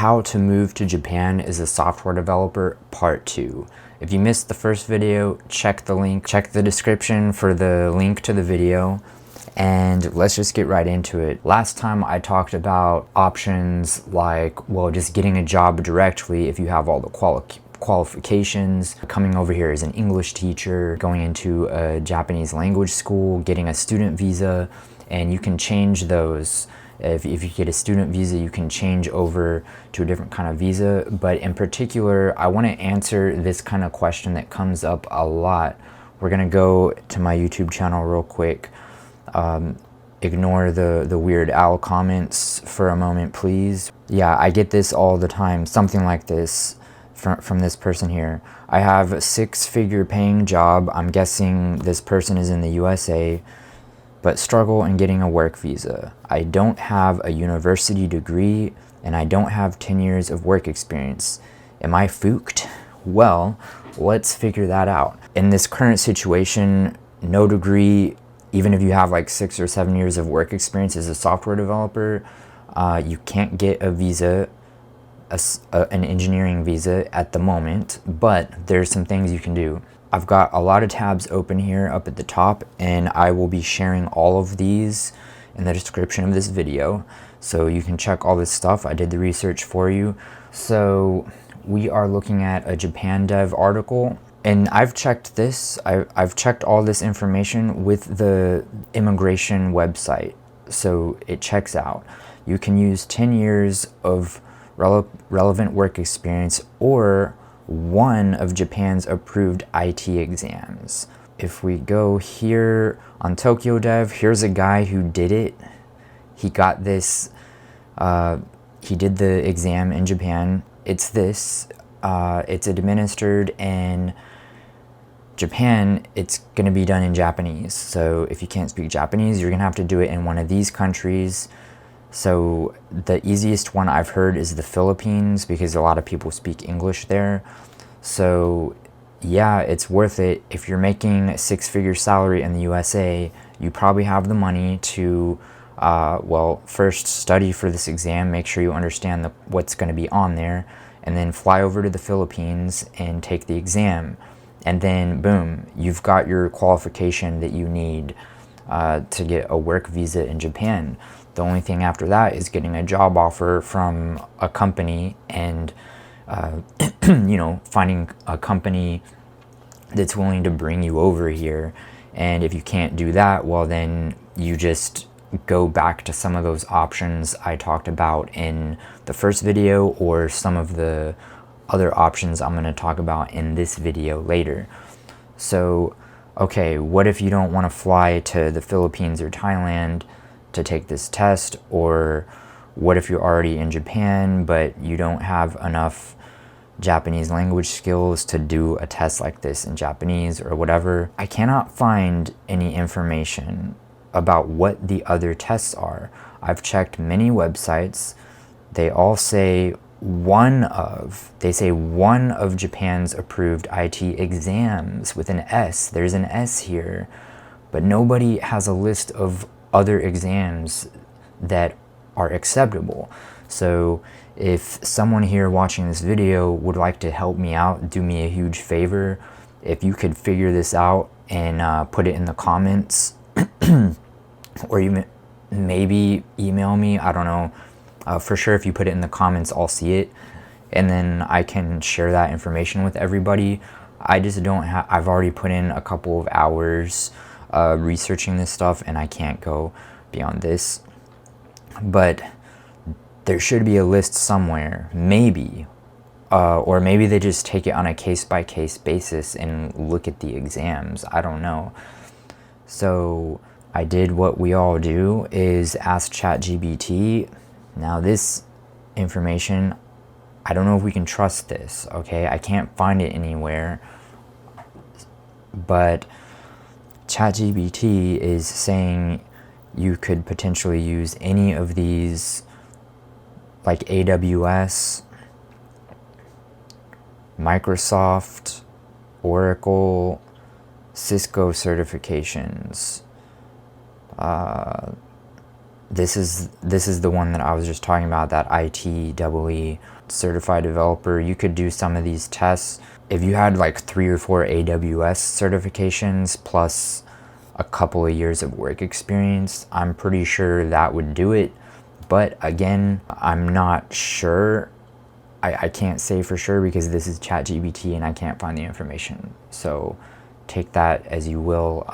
How to move to Japan as a software developer, part 2. If you missed the first video, check the link, check the description for the link to the video, and let's just get right into it. Last time I talked about options like, well, just getting a job directly if you have all the qualifications, coming over here as an English teacher, going into a Japanese language school, getting a student visa, and you can change those. If you get a student visa, you can change over to a different kind of visa. But in particular, I want to answer this kind of question that comes up a lot. We're going to go to my YouTube channel real quick. Ignore the Weird Al comments for a moment, please. Yeah, I get this all the time. Something like this from this person here. I have a 6-figure paying job. I'm guessing this person is in the USA. But struggle in getting a work visa. I don't have a university degree and I don't have 10 years of work experience. Am I fooked? Well, let's figure that out. In this current situation, no degree, even if you have like 6 or 7 years of work experience as a software developer, you can't get a visa, an engineering visa at the moment, but there's some things you can do. I've got a lot of tabs open here up at the top, and I will be sharing all of these in the description of this video, so you can check all this stuff. I did the research for you. So we are looking at a Japan Dev article, and I've checked this. I've checked all this information with the immigration website, so it checks out. You can use 10 years of relevant work experience or one of Japan's approved ITEE exams. If we go here on Tokyo Dev, here's a guy who did it. He got this, he did the exam in Japan. It's this, it's administered in Japan. It's gonna be done in Japanese. So if you can't speak Japanese, you're gonna have to do it in one of these countries. So the easiest one I've heard is the Philippines, because a lot of people speak English there. So yeah, it's worth it. If you're making a 6-figure salary in the USA, you probably have the money to, well, first study for this exam, make sure you understand what's going to be on there, and then fly over to the Philippines and take the exam. And then boom, you've got your qualification that you need to get a work visa in Japan. The only thing after that is getting a job offer from a company and, you know, finding a company that's willing to bring you over here. And if you can't do that, well, then you just go back to some of those options I talked about in the first video, or some of the other options I'm going to talk about in this video later. So, okay, what if you don't want to fly to the Philippines or Thailand to take this test? Or what if you're already in Japan but you don't have enough Japanese language skills to do a test like this in Japanese or whatever? I cannot find any information about what the other tests are. I've checked many websites. They all say one of Japan's approved ITEE exams with an S. There's an S here, but nobody has a list of other exams that are acceptable. So if someone here watching this video would like to help me out, do me a huge favor, if you could figure this out and put it in the comments, or you maybe email me, I don't know. For sure, if you put it in the comments, I'll see it, and then I can share that information with everybody. I just don't have, I've already put in a couple of hours researching this stuff, and I can't go beyond this. But there should be a list somewhere, maybe, or maybe they just take it on a case-by-case basis and look at the exams. I don't know. So I did what we all do, is ask ChatGPT. Now this information, I don't know if we can trust this, okay? I can't find it anywhere, but ChatGPT is saying you could potentially use any of these, like AWS, Microsoft, Oracle, Cisco certifications, this is the one that I was just talking about, that ITEE certified developer. You could do some of these tests. If you had like 3 or 4 AWS certifications plus a couple of years of work experience, I'm pretty sure that would do it. But again, I'm not sure. I can't say for sure because this is ChatGPT and I can't find the information. So take that as you will.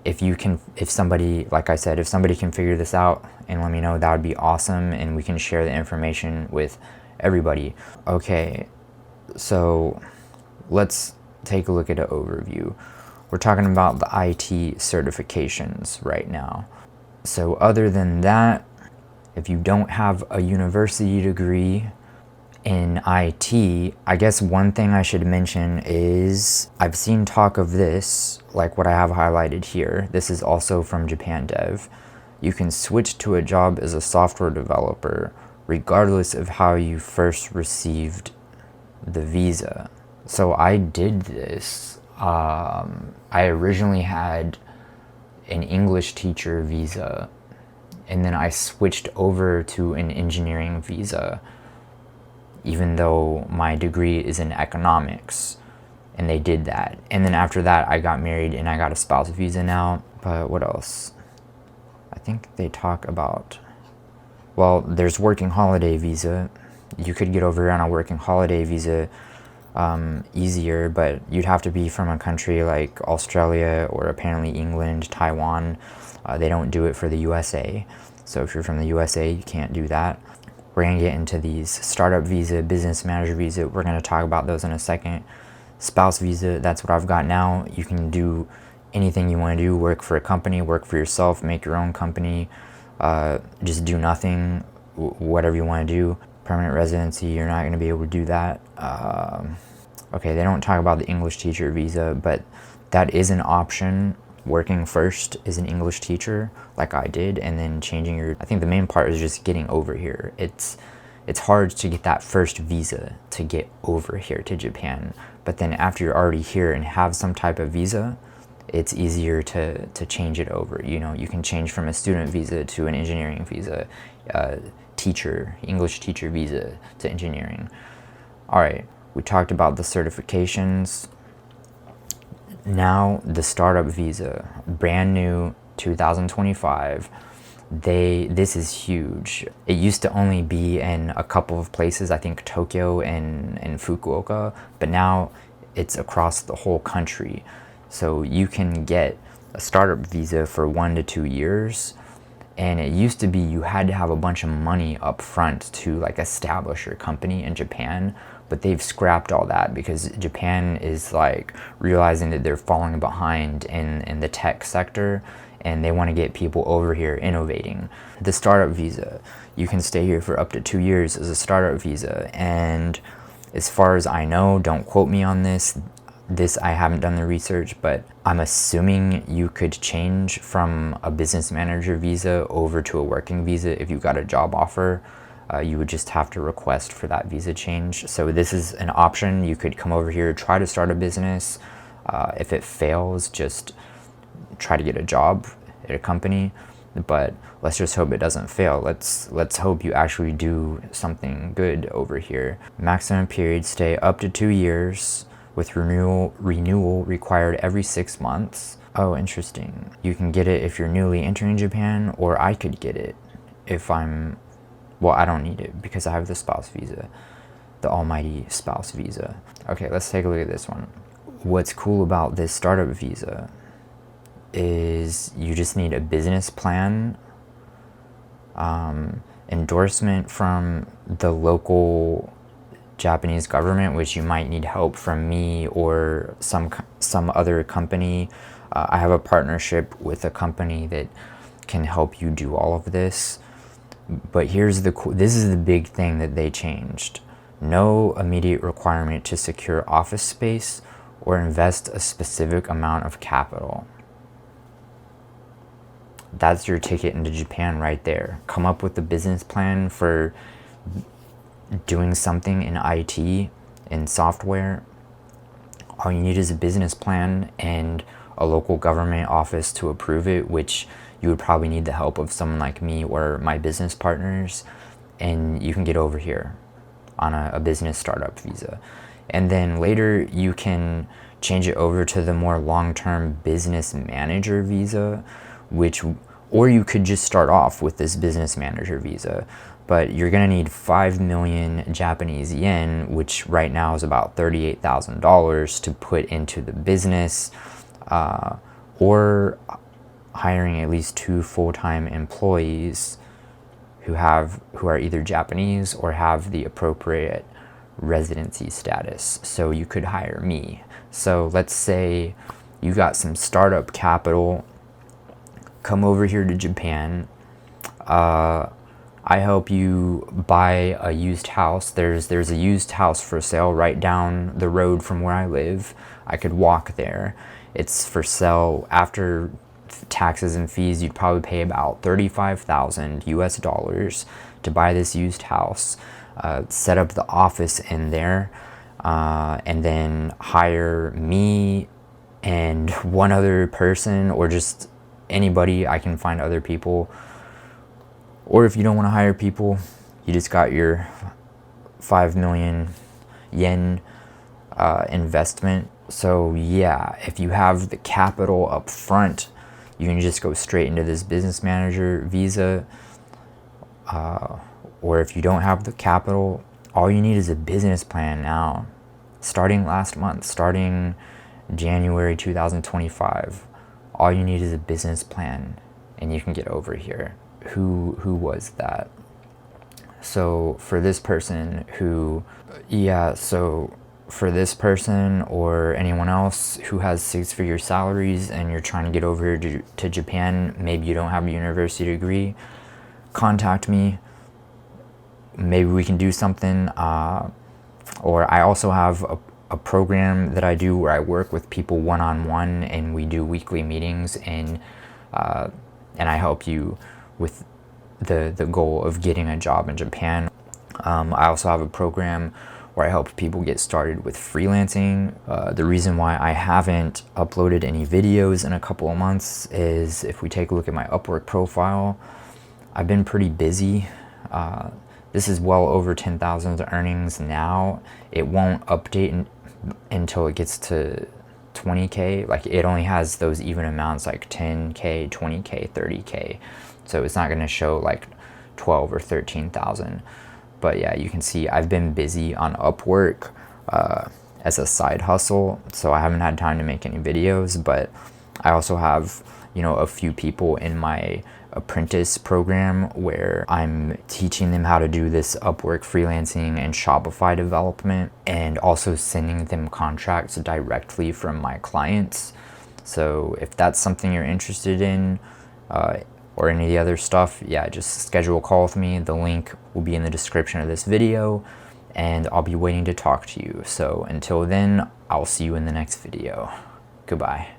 If somebody, like I said, if somebody can figure this out and let me know, that would be awesome, and we can share the information with everybody. Okay, so let's take a look at an overview. We're talking about the IT certifications right now. So other than that, if you don't have a university degree in IT, I guess one thing I should mention is I've seen talk of this, like what I have highlighted here. This is also from Japan Dev. You can switch to a job as a software developer regardless of how you first received the visa. So I did this. I originally had an English teacher visa, and then I switched over to an engineering visa, even though my degree is in economics, and they did that. And then after that, I got married and I got a spouse visa now. But what else? I think they talk about, well, there's working holiday visa. You could get over here on a working holiday visa easier, but you'd have to be from a country like Australia or apparently England, Taiwan. They don't do it for the USA. So if you're from the USA, you can't do that. We're gonna get into these startup visa, business manager visa. We're gonna talk about those in a second. Spouse visa, that's what I've got now. You can do anything you wanna do, work for a company, work for yourself, make your own company, just do nothing, whatever you wanna do. Permanent residency, you're not gonna be able to do that. Okay, they don't talk about the English teacher visa, but that is an option. Working first as an English teacher, like I did, and then changing your, I think the main part is just getting over here. It's hard to get that first visa to get over here to Japan, but then after you're already here and have some type of visa, it's easier to change it over. You know, you can change from a student visa to an engineering visa, English teacher visa to engineering. All right, we talked about the certifications. Now the startup visa, brand new, 2025. This is huge. It used to only be in a couple of places, I think Tokyo and Fukuoka, but now it's across the whole country. So you can get a startup visa for 1 to 2 years. And it used to be you had to have a bunch of money up front to like establish your company in Japan, but they've scrapped all that because Japan is like realizing that they're falling behind in the tech sector, and they want to get people over here innovating. The startup visa, you can stay here for up to 2 years as a startup visa, and as far as I know, don't quote me on this, I haven't done the research, but I'm assuming you could change from a business manager visa over to a working visa if you got a job offer. You would just have to request for that visa change. So this is an option. You could come over here, try to start a business. If it fails, just try to get a job at a company. But let's just hope it doesn't fail. Let's hope you actually do something good over here. Maximum period stay up to 2 years, with renewal required every 6 months. Oh, interesting. You can get it if you're newly entering Japan, or I could get it if I'm, well, I don't need it because I have the spouse visa, the almighty spouse visa. Okay, let's take a look at this one. What's cool about this startup visa is you just need a business plan, endorsement from the local Japanese government, which you might need help from me or some other company. I have a partnership with a company that can help you do all of this. But this is the big thing that they changed. No immediate requirement to secure office space or invest a specific amount of capital. That's your ticket into Japan right there. Come up with a business plan for doing something in IT, in software. All you need is a business plan and a local government office to approve it, which you would probably need the help of someone like me or my business partners, and you can get over here on a business startup visa. And then later you can change it over to the more long-term business manager visa, or you could just start off with this business manager visa, but you're gonna need 5 million Japanese yen, which right now is about $38,000 to put into the business, or hiring at least 2 full-time employees who are either Japanese or have the appropriate residency status. So you could hire me. So let's say you got some startup capital, come over here to Japan. I help you buy a used house. There's a used house for sale right down the road from where I live. I could walk there. It's for sale after taxes and fees. You'd probably pay about 35,000 US dollars to buy this used house, set up the office in there, and then hire me and one other person, or just anybody. I can find other people. Or if you don't want to hire people, you just got your 5 million yen investment. So yeah, if you have the capital up front, you can just go straight into this business manager visa. Or if you don't have the capital, all you need is a business plan now. Starting last month, starting January 2025, all you need is a business plan and you can get over here. Who was that? So for this person for this person or anyone else who has 6-figure salaries and you're trying to get over here to Japan, maybe you don't have a university degree, contact me. Maybe we can do something. Or I also have a program that I do where I work with people one-on-one, and we do weekly meetings, and I help you with the goal of getting a job in Japan. I also have a program where I help people get started with freelancing. The reason why I haven't uploaded any videos in a couple of months is, if we take a look at my Upwork profile, I've been pretty busy. This is well over 10,000 earnings now. It won't update until it gets to 20K. Like, it only has those even amounts like 10K, 20K, 30K. So it's not gonna show like 12 or 13,000. But yeah, you can see I've been busy on Upwork as a side hustle, so I haven't had time to make any videos. But I also have, a few people in my Apprentice program where I'm teaching them how to do this Upwork freelancing and Shopify development, and also sending them contracts directly from my clients. So if that's something you're interested in, or any of the other stuff, yeah, just schedule a call with me. The link will be in the description of this video, and I'll be waiting to talk to you. So until then, I'll see you in the next video. Goodbye.